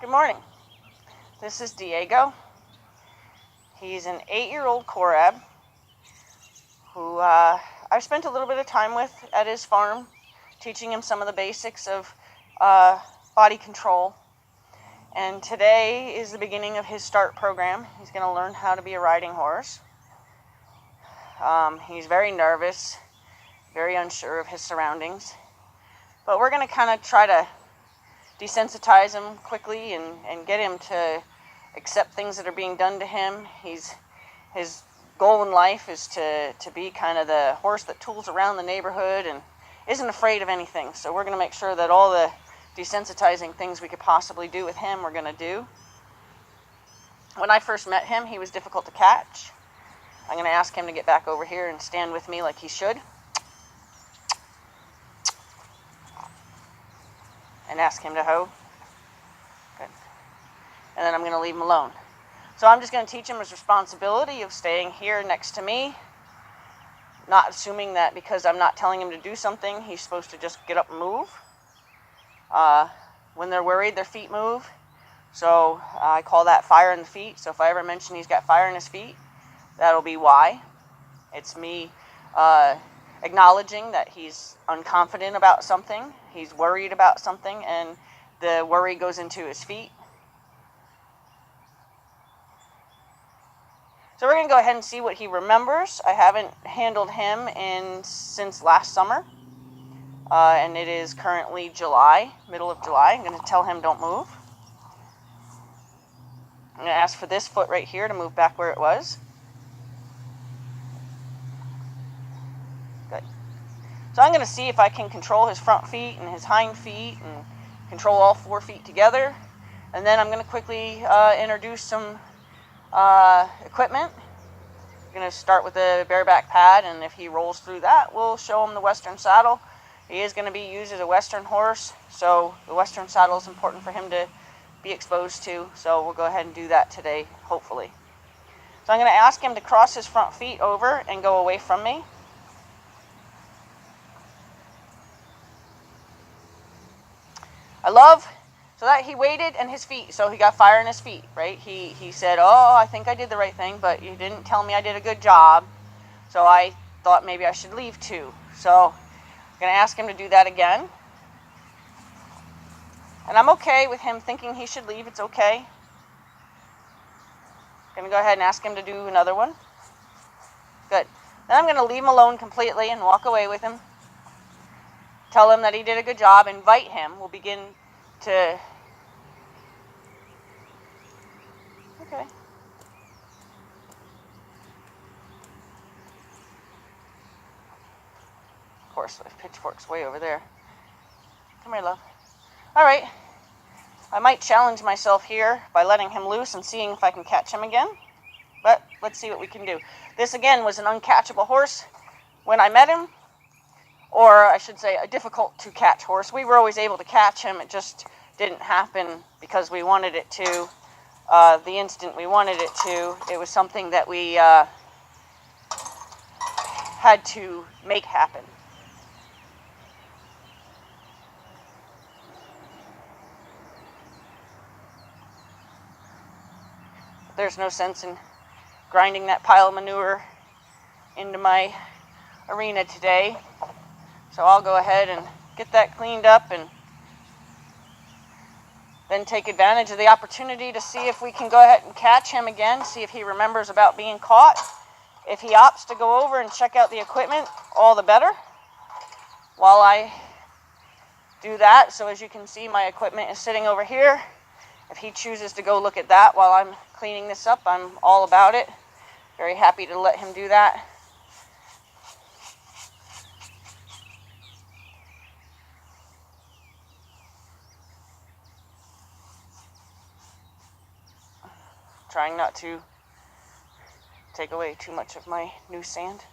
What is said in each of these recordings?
Good morning. This is Diego. He's an 8-year-old Korab who I've spent a little bit of time with at his farm, teaching him some of the basics of body control. And today is the beginning of his start program. He's going to learn how to be a riding horse. He's very nervous, very unsure of his surroundings. But we're going to kind of try to desensitize him quickly and get him to accept things that are being done to him. His goal in life is to be kind of the horse that tools around the neighborhood and isn't afraid of anything. So we're going to make sure that all the desensitizing things we could possibly do with him we're going to do. When I first met him, he was difficult to catch. I'm going to ask him to get back over here and stand with me like he should. And ask him to hoe. Good. And then I'm going to leave him alone. So I'm just going to teach him his responsibility of staying here next to me, not assuming that because I'm not telling him to do something, he's supposed to just get up and move. When they're worried, their feet move. So I call that fire in the feet. So if I ever mention he's got fire in his feet, that'll be why. It's me acknowledging that he's unconfident about something, he's worried about something, and the worry goes into his feet. So we're going to go ahead and see what he remembers. I haven't handled him since last summer, and it is currently July, middle of July. I'm going to tell him don't move. I'm going to ask for this foot right here to move back where it was. Good. So I'm going to see if I can control his front feet and his hind feet and control all 4 feet together. And then I'm going to quickly introduce some equipment. I'm going to start with the bareback pad, and if he rolls through that, we'll show him the Western saddle. He is going to be used as a Western horse, so the Western saddle is important for him to be exposed to. So we'll go ahead and do that today, hopefully. So I'm going to ask him to cross his front feet over and go away from me. So that he waited and his feet, so he got fire in his feet, right? He said, oh, I think I did the right thing, but you didn't tell me I did a good job, so I thought maybe I should leave too. So I'm going to ask him to do that again. And I'm okay with him thinking he should leave, it's okay. I'm going to go ahead and ask him to do another one. Good. Then I'm going to leave him alone completely and walk away with him. Tell him that he did a good job, invite him. We'll begin to... Okay. Of course, the pitchfork's way over there. Come here, love. All right. I might challenge myself here by letting him loose and seeing if I can catch him again. But let's see what we can do. This, again, was an uncatchable horse when I met him. Or I should say a difficult to catch horse. We were always able to catch him. It just didn't happen because we wanted it to. The instant we wanted it to, it was something that we had to make happen. There's no sense in grinding that pile of manure into my arena today. So I'll go ahead and get that cleaned up and then take advantage of the opportunity to see if we can go ahead and catch him again, see if he remembers about being caught. If he opts to go over and check out the equipment, all the better. While I do that, so as you can see, my equipment is sitting over here. If he chooses to go look at that while I'm cleaning this up, I'm all about it. Very happy to let him do that. Trying not to take away too much of my new sand.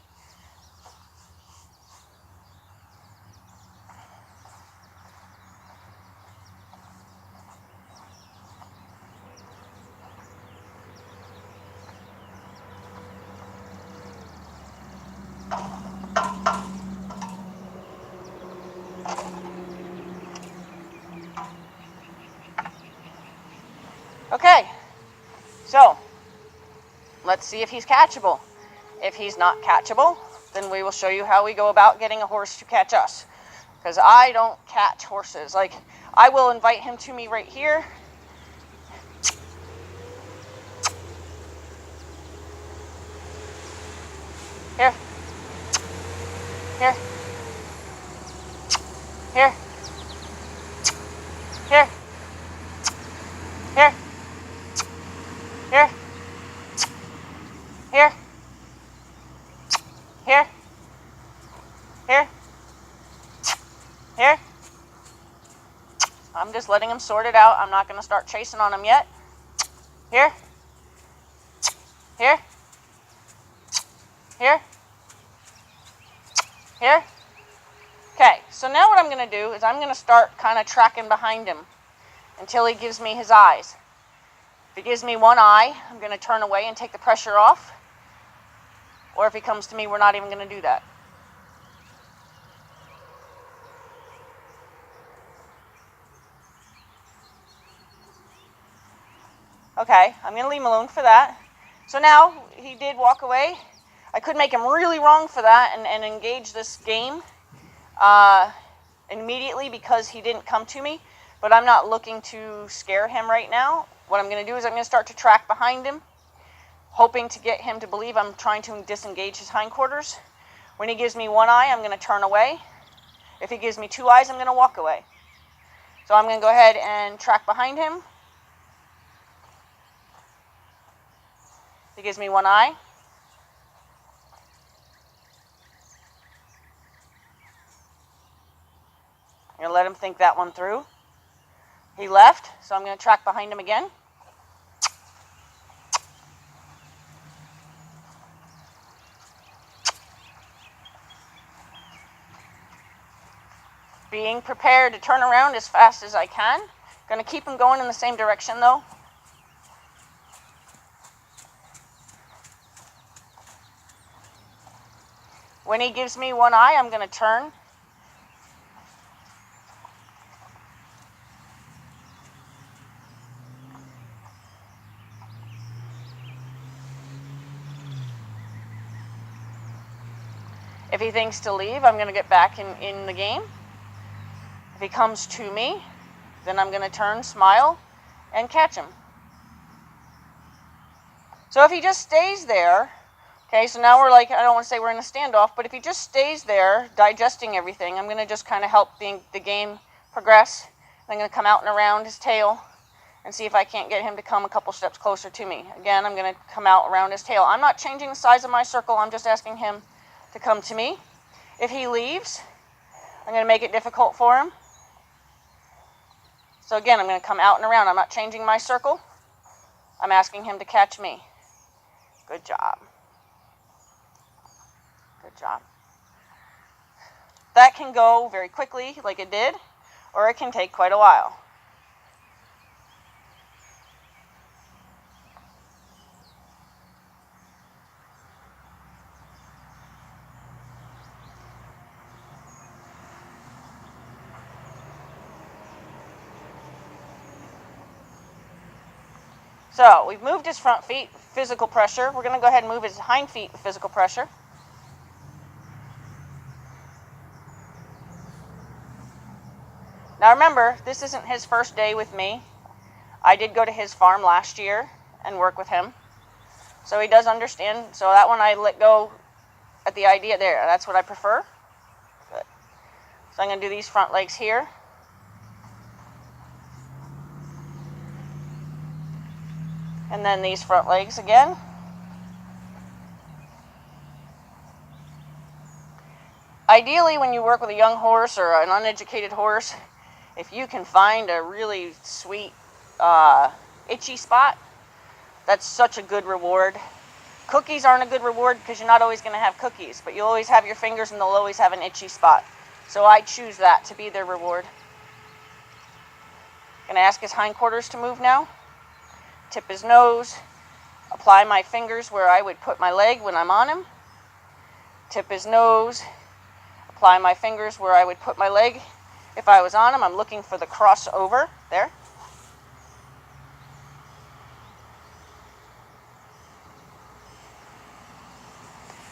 Okay, so let's see if he's catchable. If he's not catchable, then we will show you how we go about getting a horse to catch us. Because I don't catch horses. Like, I will invite him to me right here. Here. Here. Here. Here. Here. Here. Here. Here. Here. Here. I'm just letting him sort it out. I'm not going to start chasing on him yet. Here. Here. Here. Here. Okay, so now what I'm going to do is I'm going to start kind of tracking behind him until he gives me his eyes. If he gives me one eye, I'm going to turn away and take the pressure off. Or if he comes to me, we're not even going to do that. Okay, I'm going to leave him alone for that. So now, he did walk away. I could make him really wrong for that and engage this game immediately because he didn't come to me. But I'm not looking to scare him right now. What I'm going to do is I'm going to start to track behind him, hoping to get him to believe I'm trying to disengage his hindquarters. When he gives me one eye, I'm going to turn away. If he gives me two eyes, I'm going to walk away. So I'm going to go ahead and track behind him. He gives me one eye. I'm going to let him think that one through. He left, so I'm going to track behind him again. Being prepared to turn around as fast as I can. Going to keep him going in the same direction though. When he gives me one eye, I'm going to turn. If he thinks to leave, I'm going to get back in the game. If he comes to me, then I'm going to turn, smile, and catch him. So if he just stays there, okay, so now we're like, I don't want to say we're in a standoff, but if he just stays there, digesting everything, I'm going to just kind of help the game progress. I'm going to come out and around his tail and see if I can't get him to come a couple steps closer to me. Again, I'm going to come out around his tail. I'm not changing the size of my circle. I'm just asking him to come to me. If he leaves, I'm going to make it difficult for him. So again, I'm going to come out and around. I'm not changing my circle. I'm asking him to catch me. Good job. Good job. That can go very quickly, like it did, or it can take quite a while. So we've moved his front feet, physical pressure. We're going to go ahead and move his hind feet, physical pressure. Now remember, this isn't his first day with me. I did go to his farm last year and work with him. So he does understand. So that one I let go at the idea there. That's what I prefer. Good. So I'm going to do these front legs here. And then these front legs again. Ideally, when you work with a young horse or an uneducated horse, if you can find a really sweet, itchy spot, that's such a good reward. Cookies aren't a good reward because you're not always going to have cookies, but you'll always have your fingers and they'll always have an itchy spot. So I choose that to be their reward. Going to ask his hindquarters to move now. Tip his nose, apply my fingers where I would put my leg when I'm on him. Tip his nose, apply my fingers where I would put my leg if I was on him. I'm looking for the crossover there.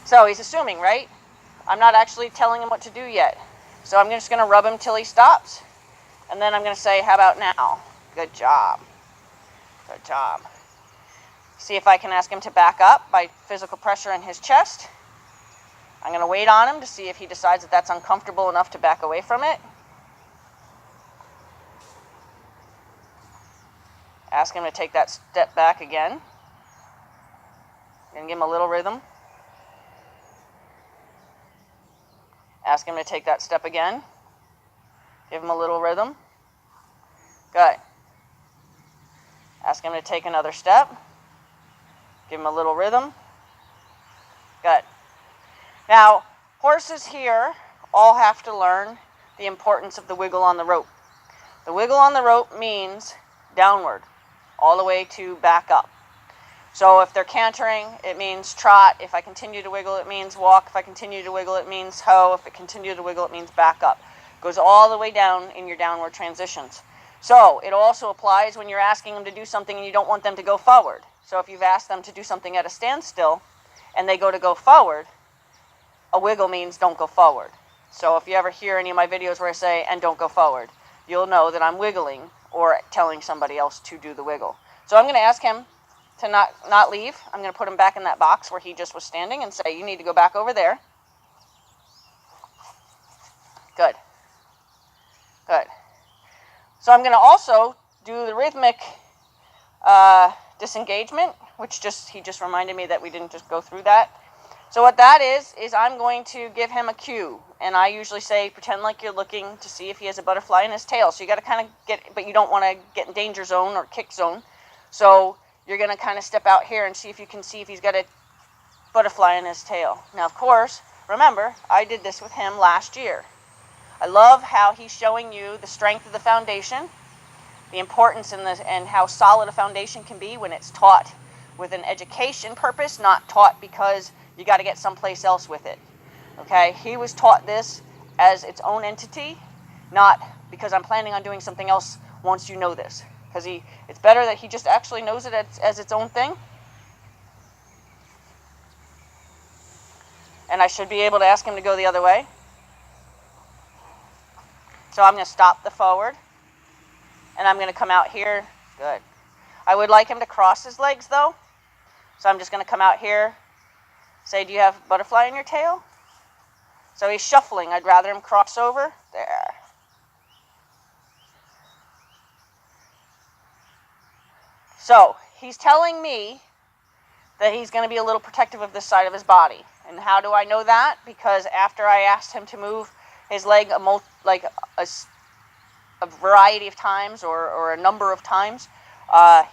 So he's assuming, right? I'm not actually telling him what to do yet. So I'm just going to rub him till he stops. And then I'm going to say, how about now? Good job. Good job. See if I can ask him to back up by physical pressure in his chest. I'm going to wait on him to see if he decides that that's uncomfortable enough to back away from it. Ask him to take that step back again. And give him a little rhythm. Ask him to take that step again. Give him a little rhythm. Good. Ask him to take another step. Give him a little rhythm. Good. Now, horses here all have to learn the importance of the wiggle on the rope. The wiggle on the rope means downward, all the way to back up. So if they're cantering, it means trot. If I continue to wiggle, it means walk. If I continue to wiggle, it means hoe. If I continue to wiggle, it means back up. It goes all the way down in your downward transitions. So it also applies when you're asking them to do something and you don't want them to go forward. So if you've asked them to do something at a standstill and they go forward, a wiggle means don't go forward. So if you ever hear any of my videos where I say, and don't go forward, you'll know that I'm wiggling or telling somebody else to do the wiggle. So I'm going to ask him to not leave. I'm going to put him back in that box where he just was standing and say, you need to go back over there. Good. Good. So I'm going to also do the rhythmic disengagement, which he just reminded me that we didn't just go through that. So what that is I'm going to give him a cue. And I usually say, pretend like you're looking to see if he has a butterfly in his tail. So you got to kind of but you don't want to get in danger zone or kick zone. So you're going to kind of step out here and see if you can see if he's got a butterfly in his tail. Now, of course, remember, I did this with him last year. I love how he's showing you the strength of the foundation, the importance and how solid a foundation can be when it's taught with an education purpose, not taught because you got to get someplace else with it. Okay? He was taught this as its own entity, not because I'm planning on doing something else once you know this. Because it's better that he just actually knows it as its own thing. And I should be able to ask him to go the other way. So I'm going to stop the forward. And I'm going to come out here. Good. I would like him to cross his legs, though. So I'm just going to come out here. Say, do you have a butterfly in your tail? So he's shuffling. I'd rather him cross over. There. So he's telling me that he's going to be a little protective of this side of his body. And how do I know that? Because after I asked him to move his leg a variety of times or a number of times,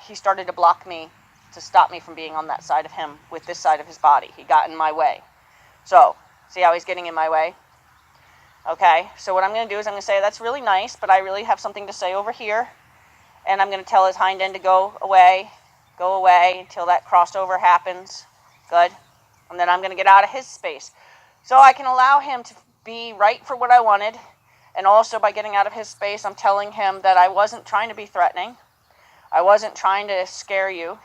he started to block me to stop me from being on that side of him with this side of his body. He got in my way. So, see how he's getting in my way? Okay, so what I'm going to do is I'm going to say, that's really nice, but I really have something to say over here. And I'm going to tell his hind end to go away until that crossover happens. Good. And then I'm going to get out of his space. So I can allow him to be right for what I wanted. And also by getting out of his space, I'm telling him that I wasn't trying to be threatening. I wasn't trying to scare you.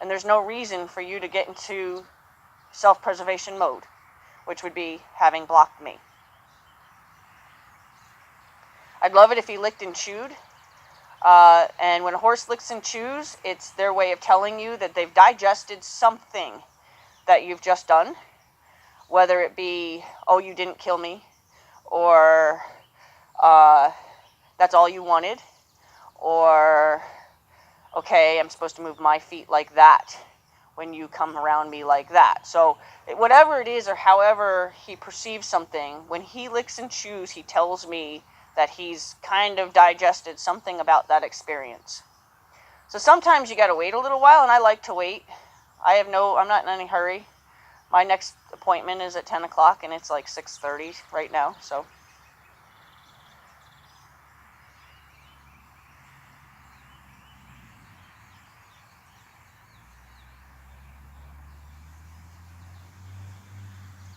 And there's no reason for you to get into self-preservation mode, which would be having blocked me. I'd love it if he licked and chewed. And when a horse licks and chews, it's their way of telling you that they've digested something that you've just done. Whether it be, oh, you didn't kill me, or that's all you wanted, or, okay, I'm supposed to move my feet like that when you come around me like that. So whatever it is or however he perceives something, when he licks and chews, he tells me that he's kind of digested something about that experience. So sometimes you got to wait a little while, and I like to wait. I'm not in any hurry. My next appointment is at 10 o'clock, and it's like 6:30 right now, so.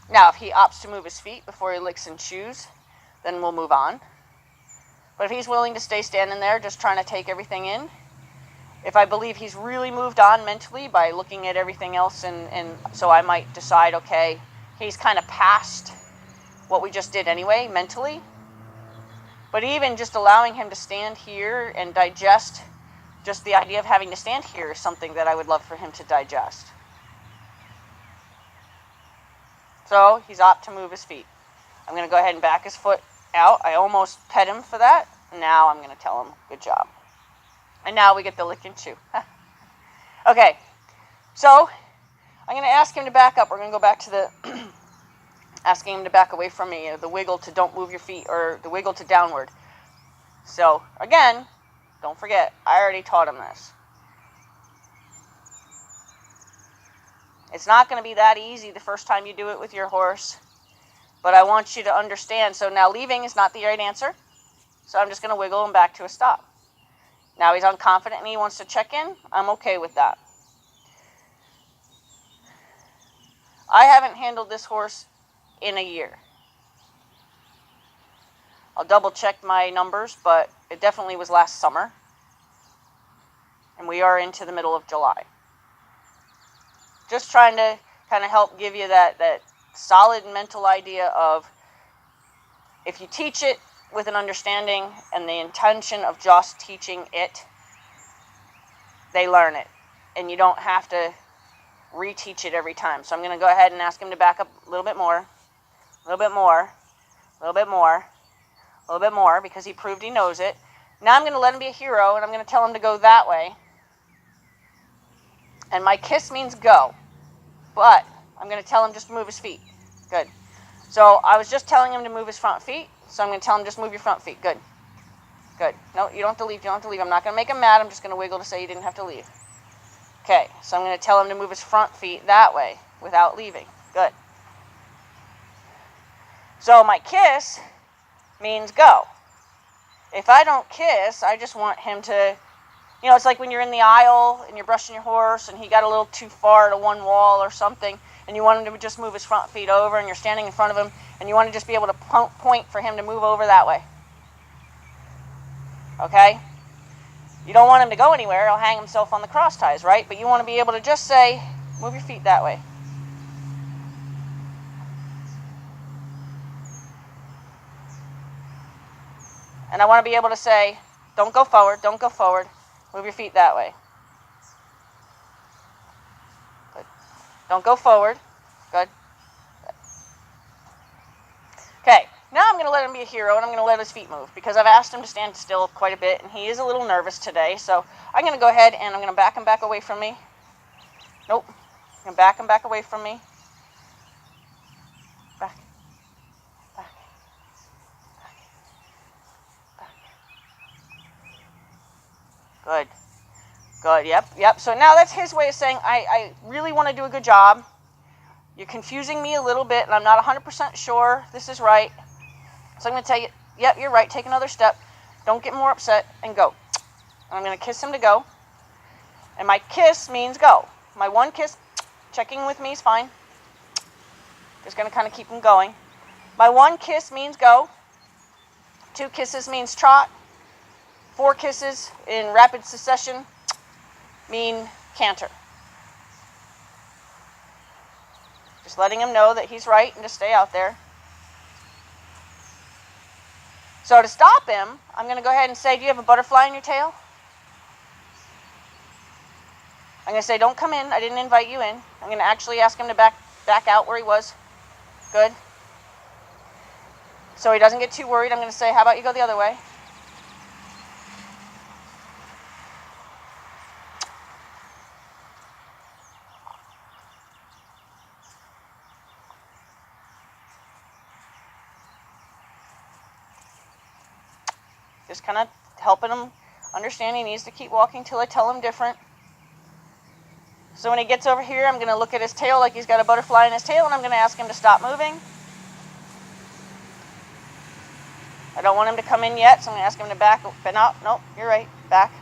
Now, if he opts to move his feet before he licks and chews, then we'll move on. But if he's willing to stay standing there just trying to take everything in, if I believe he's really moved on mentally by looking at everything else, and so I might decide, okay, he's kind of past what we just did anyway, mentally. But even just allowing him to stand here and digest just the idea of having to stand here is something that I would love for him to digest. So he's opt to move his feet. I'm going to go ahead and back his foot out. I almost pet him for that. Now I'm going to tell him, good job. And now we get the lick and chew. Okay, so I'm going to ask him to back up. We're going to go back to the asking him to back away from me, the wiggle to don't move your feet, or the wiggle to downward. So again, don't forget, I already taught him this. It's not going to be that easy the first time you do it with your horse, but I want you to understand. So now leaving is not the right answer, so I'm just going to wiggle him back to a stop. Now he's unconfident and he wants to check in. I'm okay with that. I haven't handled this horse in a year. I'll double check my numbers, but it definitely was last summer. And we are into the middle of July. Just trying to kind of help give you that solid mental idea of, if you teach it with an understanding and the intention of just teaching it, they learn it. And you don't have to reteach it every time. So I'm going to go ahead and ask him to back up a little bit more, a little bit more, a little bit more, a little bit more, because he proved he knows it. Now I'm going to let him be a hero, and I'm going to tell him to go that way. And my kiss means go. But I'm going to tell him just to move his feet. Good. So I was just telling him to move his front feet, so I'm going to tell him just move your front feet. Good. Good. No, you don't have to leave. You don't have to leave. I'm not going to make him mad. I'm just going to wiggle to say you didn't have to leave. Okay, so I'm going to tell him to move his front feet that way without leaving. Good. So my kiss means go. If I don't kiss, I just want him to, it's like when you're in the aisle and you're brushing your horse and he got a little too far to one wall or something, and you want him to just move his front feet over, and you're standing in front of him and you want to just be able to point for him to move over that way. Okay? You don't want him to go anywhere. He'll hang himself on the cross ties, right? But you want to be able to just say, move your feet that way. And I want to be able to say, don't go forward, don't go forward. Move your feet that way. Good. Don't go forward. Good. Good. Okay, now I'm going to let him be a hero, and I'm going to let his feet move, because I've asked him to stand still quite a bit, and he is a little nervous today. So I'm going to go ahead and I'm going to back him back away from me. Nope. I'm going to back him back away from me. Back. Back. Good. Good. Yep. So now that's his way of saying, I really want to do a good job. You're confusing me a little bit, and I'm not 100% sure this is right. So I'm going to tell you, yep, you're right. Take another step. Don't get more upset, and go. And I'm going to kiss him to go. And my kiss means go. My one kiss, checking with me is fine. Just going to kind of keep him going. My one kiss means go. 2 kisses means trot. 4 kisses in rapid succession mean canter. Just letting him know that he's right and to stay out there. So to stop him, I'm going to go ahead and say, do you have a butterfly in your tail? I'm going to say, don't come in. I didn't invite you in. I'm going to actually ask him to back out where he was. Good. So he doesn't get too worried, I'm going to say, how about you go the other way? Just kind of helping him understand he needs to keep walking till I tell him different. So when he gets over here, I'm going to look at his tail like he's got a butterfly in his tail, and I'm going to ask him to stop moving. I don't want him to come in yet, so I'm going to ask him to back. But no, you're right. Back.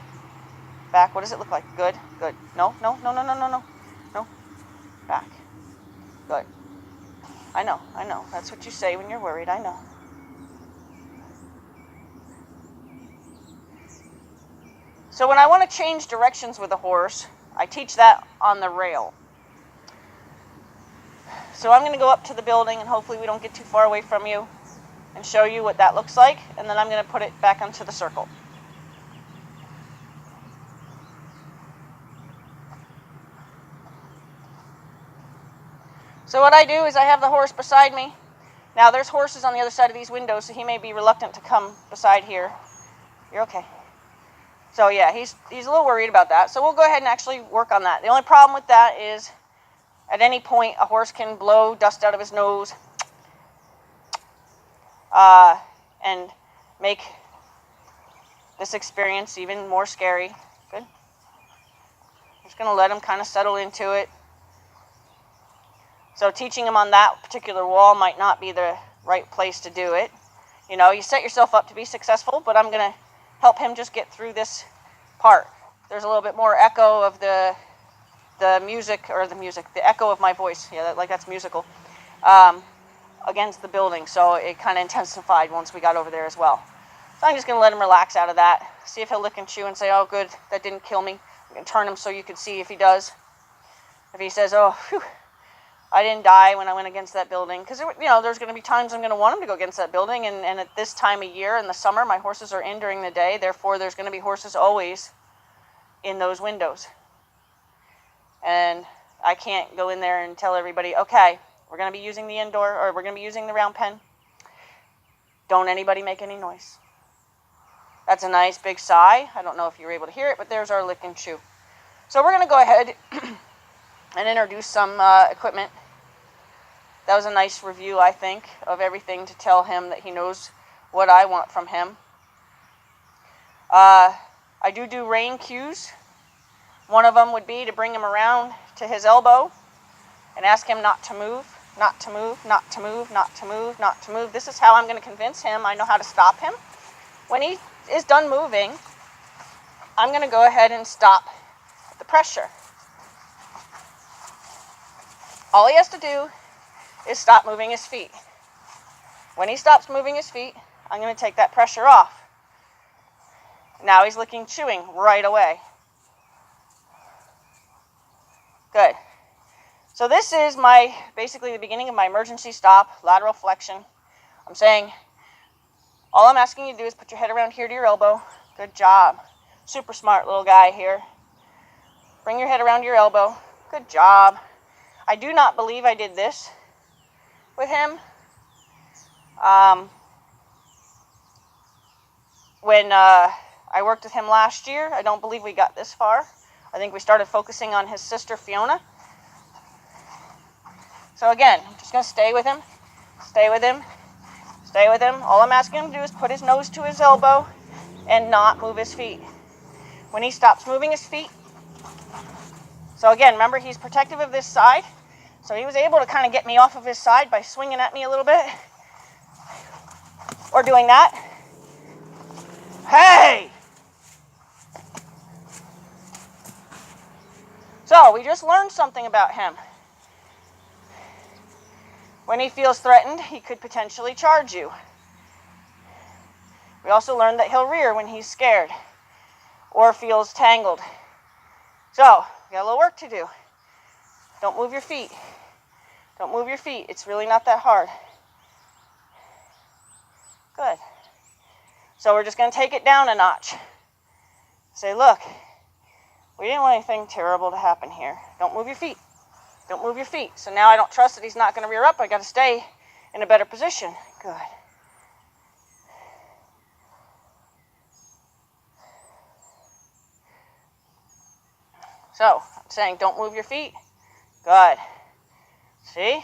Back. What does it look like? Good. Good. No. Back. Good. I know. That's what you say when you're worried. I know. So when I want to change directions with a horse, I teach that on the rail. So I'm going to go up to the building, and hopefully we don't get too far away from you, and show you what that looks like, and then I'm going to put it back onto the circle. So what I do is I have the horse beside me. Now there's horses on the other side of these windows, so he may be reluctant to come beside here. You're okay. So yeah, he's a little worried about that. So we'll go ahead and actually work on that. The only problem with that is at any point a horse can blow dust out of his nose and make this experience even more scary. Good. Just going to let him kind of settle into it. So teaching him on that particular wall might not be the right place to do it. You know, you set yourself up to be successful, but I'm going to help him just get through this part. There's a little bit more echo of the echo of my voice. Yeah, that's musical. Against the building, so it kind of intensified once we got over there as well. So I'm just going to let him relax out of that. See if he'll lick and chew and say, oh, good, that didn't kill me. I'm going to turn him so you can see if he does. If he says, oh, phew, I didn't die when I went against that building. Because, there's going to be times I'm going to want him to go against that building. And at this time of year, in the summer, my horses are in during the day. Therefore, there's going to be horses always in those windows. And I can't go in there and tell everybody, okay, we're going to be using the indoor, or we're going to be using the round pen. Don't anybody make any noise. That's a nice big sigh. I don't know if you were able to hear it, but there's our lick and chew. So we're going to go ahead and introduce some equipment. That was a nice review, I think, of everything to tell him that he knows what I want from him. I do rein cues. One of them would be to bring him around to his elbow and ask him not to move, not to move, not to move, not to move, not to move. This is how I'm going to convince him I know how to stop him. When he is done moving, I'm going to go ahead and stop the pressure. All he has to do is stop moving his feet. When he stops moving his feet, I'm going to take that pressure off. Now he's licking, chewing right away. Good. So this is basically the beginning of my emergency stop, lateral flexion. I'm saying, all I'm asking you to do is put your head around here to your elbow. Good job. Super smart little guy here. Bring your head around your elbow. Good job. I do not believe I did this with him. When I worked with him last year, I don't believe we got this far. I think we started focusing on his sister, Fiona. So again, I'm just going to stay with him, stay with him, stay with him. All I'm asking him to do is put his nose to his elbow and not move his feet. When he stops moving his feet, so again, remember, he's protective of this side. So he was able to kind of get me off of his side by swinging at me a little bit. Or doing that. Hey! So we just learned something about him. When he feels threatened, he could potentially charge you. We also learned that he'll rear when he's scared or feels tangled. So, we got a little work to do. Don't move your feet. Don't move your feet. It's really not that hard. Good. So we're just going to take it down a notch. Say, look, we didn't want anything terrible to happen here. Don't move your feet. Don't move your feet. So now I don't trust that he's not going to rear up. I got to stay in a better position. Good. So, I'm saying don't move your feet. Good. See?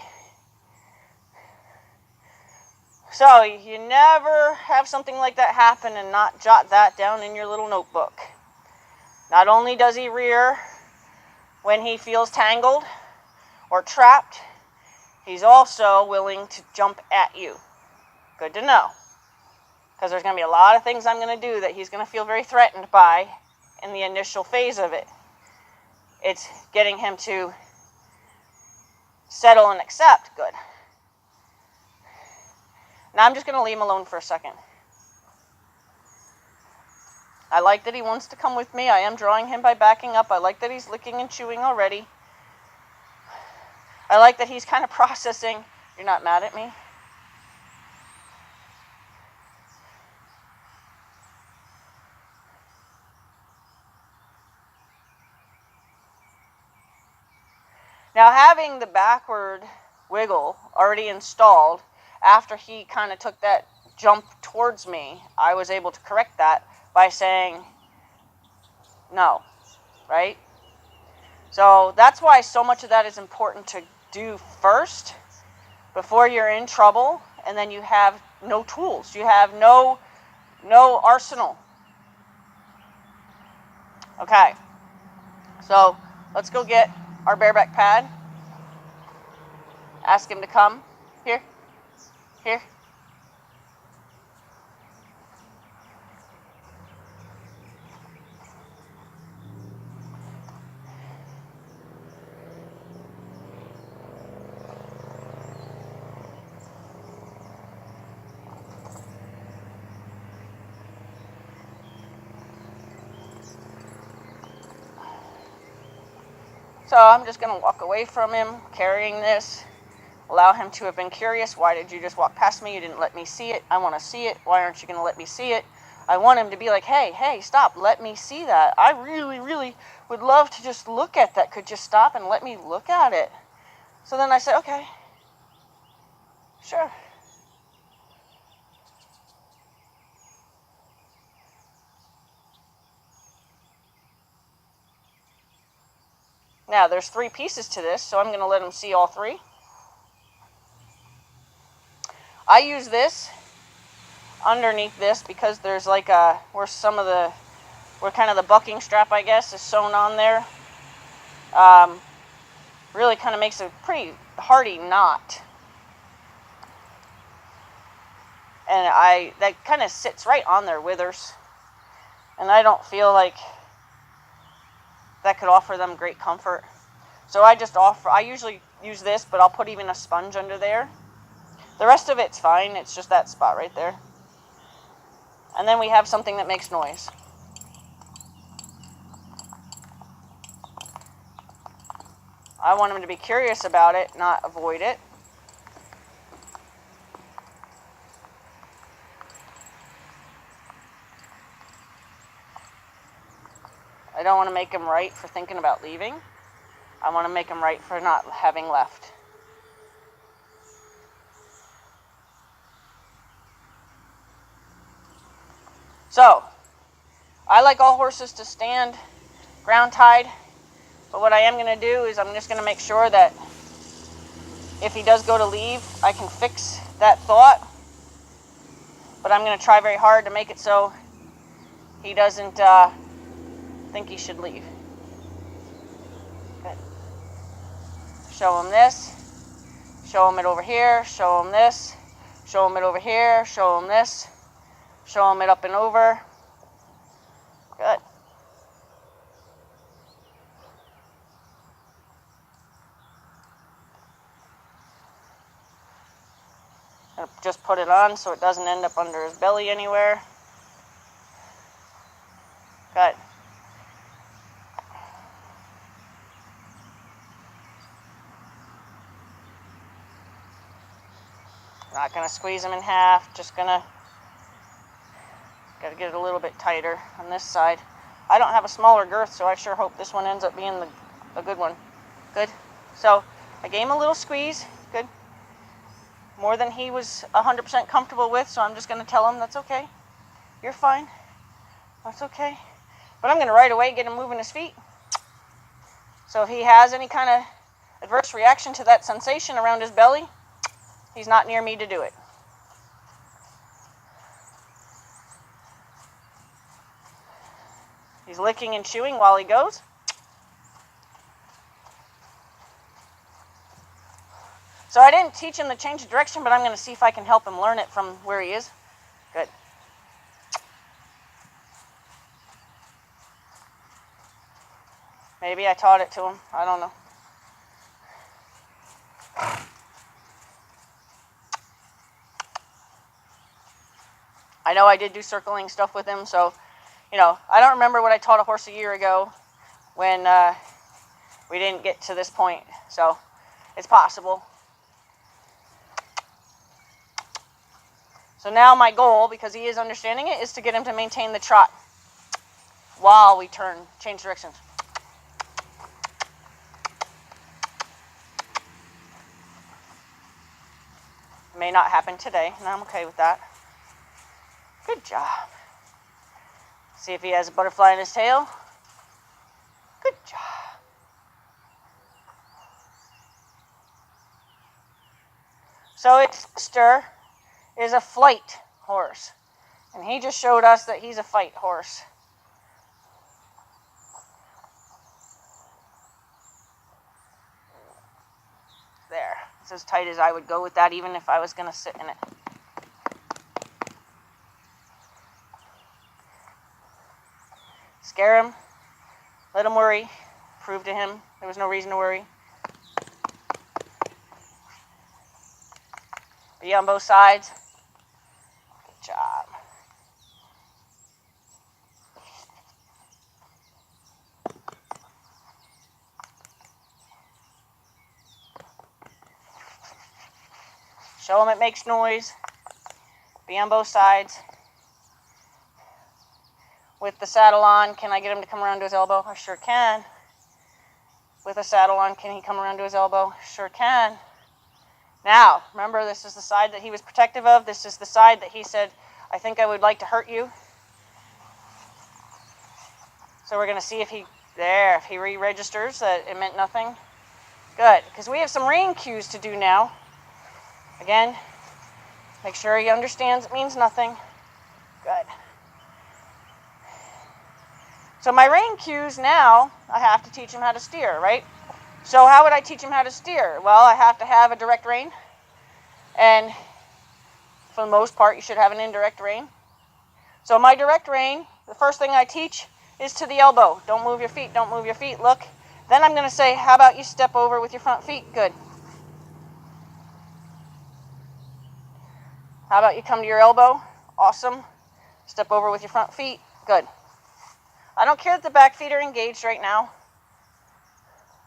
So, you never have something like that happen and not jot that down in your little notebook. Not only does he rear when he feels tangled or trapped, he's also willing to jump at you. Good to know. Because there's going to be a lot of things I'm going to do that he's going to feel very threatened by in the initial phase of it. It's getting him to settle and accept. Good. Now I'm just going to leave him alone for a second. I like that he wants to come with me. I am drawing him by backing up. I like that he's licking and chewing already. I like that he's kind of processing. You're not mad at me? Now, having the backward wiggle already installed, after he kind of took that jump towards me, I was able to correct that by saying no, right? So that's why so much of that is important to do first before you're in trouble, and then you have no tools. You have no arsenal. Okay, so let's go get our bareback pad. Ask him to come. Here. Here. So I'm just going to walk away from him carrying this. Allow him to have been curious. Why did you just walk past me? You didn't let me see it. I want to see it. Why aren't you going to let me see it? I want him to be like, hey, stop. Let me see that. I really, really would love to just look at that. Could you stop and let me look at it? So then I said, okay, sure. Now, there's 3 pieces to this, so I'm going to let him see all 3. I use this underneath this because there's like where kind of the bucking strap, I guess, is sewn on there. Really kind of makes a pretty hardy knot. And that kind of sits right on their withers. And I don't feel like that could offer them great comfort. So I usually use this, but I'll put even a sponge under there. The rest of it's fine. It's just that spot right there. And then we have something that makes noise. I want him to be curious about it, not avoid it. I don't want to make him right for thinking about leaving. I want to make him right for not having left. So, I like all horses to stand ground tied, but what I am going to do is I'm just going to make sure that if he does go to leave, I can fix that thought, but I'm going to try very hard to make it so he doesn't think he should leave. Good. Show him this, show him it over here, show him this, show him it over here, show him this, show him it up and over. Good. And just put it on so it doesn't end up under his belly anywhere. Good. Not going to squeeze him in half, just got to get it a little bit tighter on this side. I don't have a smaller girth, so I sure hope this one ends up being a good one. Good. So I gave him a little squeeze. Good. More than he was 100% comfortable with, so I'm just going to tell him that's okay. You're fine. That's okay. But I'm going to right away get him moving his feet. So if he has any kind of adverse reaction to that sensation around his belly, he's not near me to do it. He's licking and chewing while he goes. So I didn't teach him to change the direction, but I'm going to see if I can help him learn it from where he is. Good. Maybe I taught it to him. I don't know. I know I did do circling stuff with him, so, I don't remember what I taught a horse a year ago when we didn't get to this point. So It's possible. So now my goal, because he is understanding it, is to get him to maintain the trot while we change directions. It may not happen today, and I'm okay with that. Good job. See if he has a butterfly in his tail. Good job. So its sister is a flight horse, and he just showed us that he's a fight horse. There. It's as tight as I would go with that, even if I was going to sit in it. Scare him. Let him worry. Prove to him there was no reason to worry. Be on both sides. Good job. Show him it makes noise. Be on both sides. With the saddle on, can I get him to come around to his elbow? I sure can. With a saddle on, can he come around to his elbow? Sure can. Now, remember, this is the side that he was protective of. This is the side that he said, I think I would like to hurt you. So we're going to see if he re-registers that it meant nothing. Good, because we have some rain cues to do now. Again, make sure he understands it means nothing. Good. So my rain cues now, I have to teach him how to steer, right? So how would I teach him how to steer? Well, I have to have a direct rein. And for the most part, you should have an indirect rein. So my direct rein, the first thing I teach is to the elbow. Don't move your feet, don't move your feet, look. Then I'm going to say, how about you step over with your front feet? Good. How about you come to your elbow? Awesome. Step over with your front feet. Good. I don't care that the back feet are engaged right now.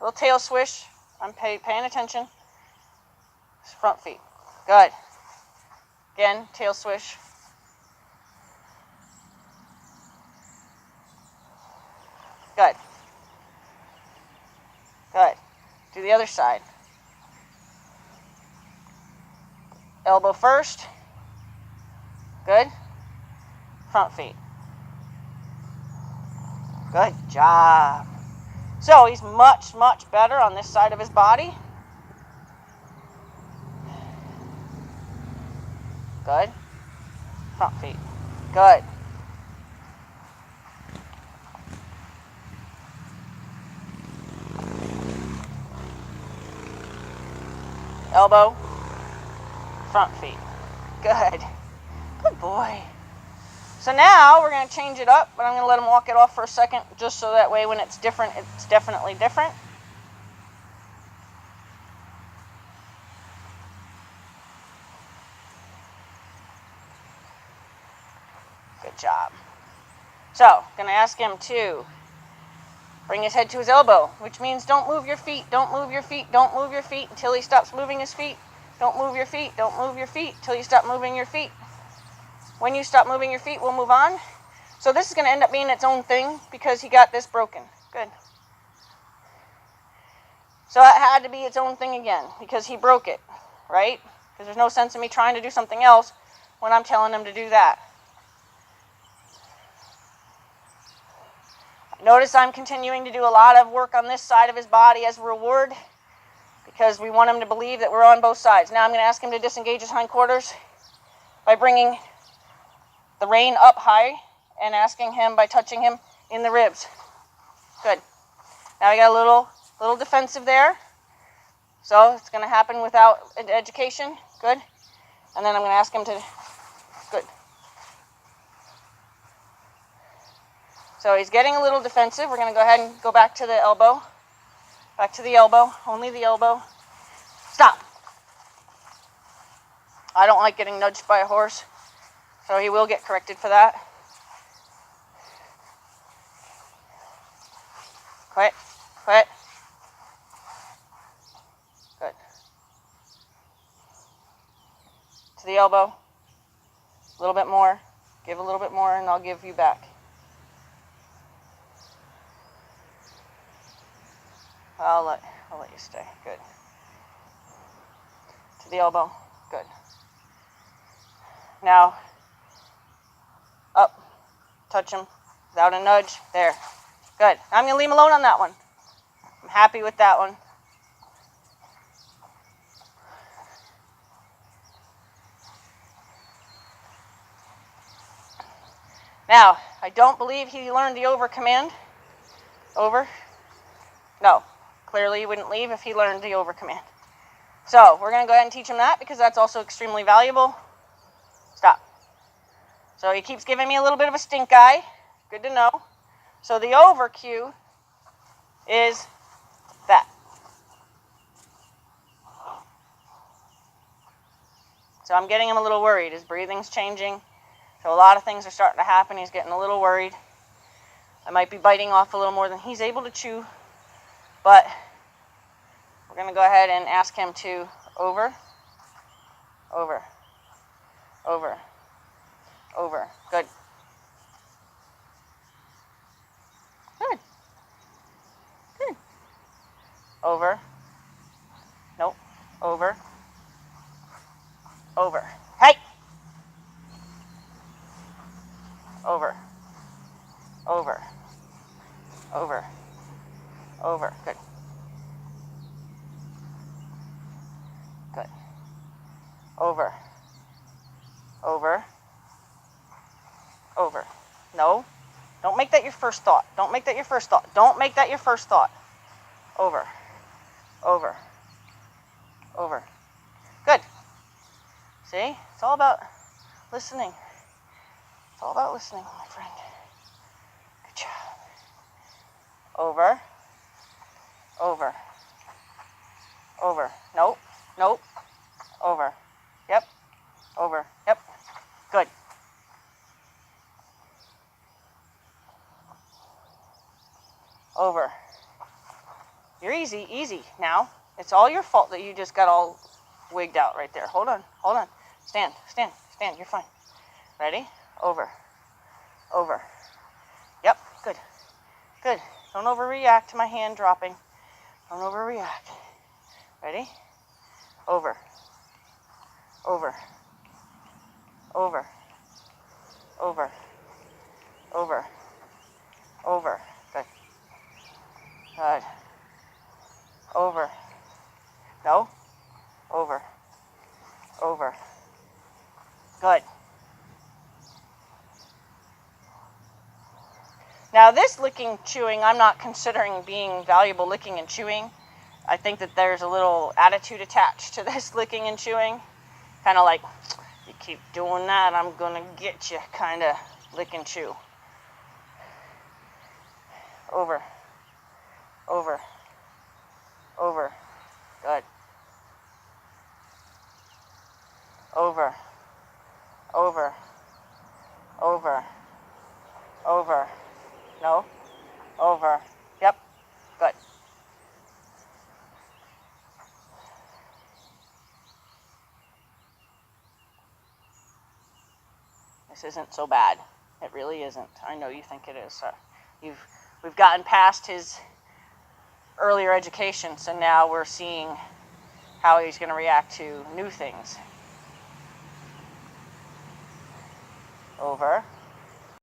Little tail swish. I'm paying attention. Front feet. Good. Again, tail swish. Good. Good. Do the other side. Elbow first. Good. Front feet. Good job. So he's much, much better on this side of his body. Good. Front feet. Good. Elbow. Front feet. Good. Good boy. So now we're going to change it up, but I'm going to let him walk it off for a second, just so that way when it's different, it's definitely different. Good job. So, I'm going to ask him to bring his head to his elbow, which means don't move your feet, don't move your feet, don't move your feet until he stops moving his feet. Don't move your feet, don't move your feet until you stop moving your feet. When you stop moving your feet, we'll move on. So this is going to end up being its own thing because he got this broken. Good. So it had to be its own thing again because he broke it, right? Because there's no sense in me trying to do something else when I'm telling him to do that. Notice I'm continuing to do a lot of work on this side of his body as a reward because we want him to believe that we're on both sides. Now I'm going to ask him to disengage his hindquarters by bringing the rein up high and asking him by touching him in the ribs. Good. Now we got a little defensive there. So it's going to happen without education. Good. And then I'm going to ask him to... Good. So he's getting a little defensive. We're going to go ahead and go back to the elbow. Back to the elbow. Only the elbow. Stop. I don't like getting nudged by a horse, so he will get corrected for that. Quit. Quit. Good. the elbow. A little bit more. Give a little bit more, and I'll give you back. I'll let you stay. Good. To the elbow. Good. Now, up. Touch him. Without a nudge. There. Good. Now I'm going to leave him alone on that one. I'm happy with that one. Now, I don't believe he learned the over command. Over. No. Clearly he wouldn't leave if he learned the over command. So, we're going to go ahead and teach him that because that's also extremely valuable. Stop. So he keeps giving me a little bit of a stink eye. Good to know. So the over cue is that. So I'm getting him a little worried. His breathing's changing. So a lot of things are starting to happen. He's getting a little worried. I might be biting off a little more than he's able to chew. But we're going to go ahead and ask him to over, over, over, over. Good. Good. Good. Over. Nope. Over. Over. Hey! Over. Over. Over. Over. Good. Good. Over. Over. Over. No. Don't make that your first thought. Don't make that your first thought. Don't make that your first thought. Over. Over. Over. Good. See? It's all about listening. It's all about listening, my friend. Good job. Over. Over. Over. Nope. Nope. Over. Yep. Over. Yep. Good. Over. You're easy, easy. Now, it's all your fault that you just got all wigged out right there. Hold on, hold on. Stand, stand, stand. You're fine. Ready? Over. Over. Yep, good. Good. Don't overreact to my hand dropping. Don't overreact. Ready? Over. Over. Over. Over. Over. Over. Good. Good. Over. No. Over. Over. Good. Now this licking, chewing, I'm not considering being valuable licking and chewing. I think that there's a little attitude attached to this licking and chewing. Kind of like, you keep doing that, I'm gonna get you, kind of lick and chew. Over. Over. Over. Good. Over. Over. Over. Over. No. Over. Yep. Good. This isn't so bad. It really isn't. I know you think it is. So we've gotten past his earlier education, so now we're seeing how he's going to react to new things. Over.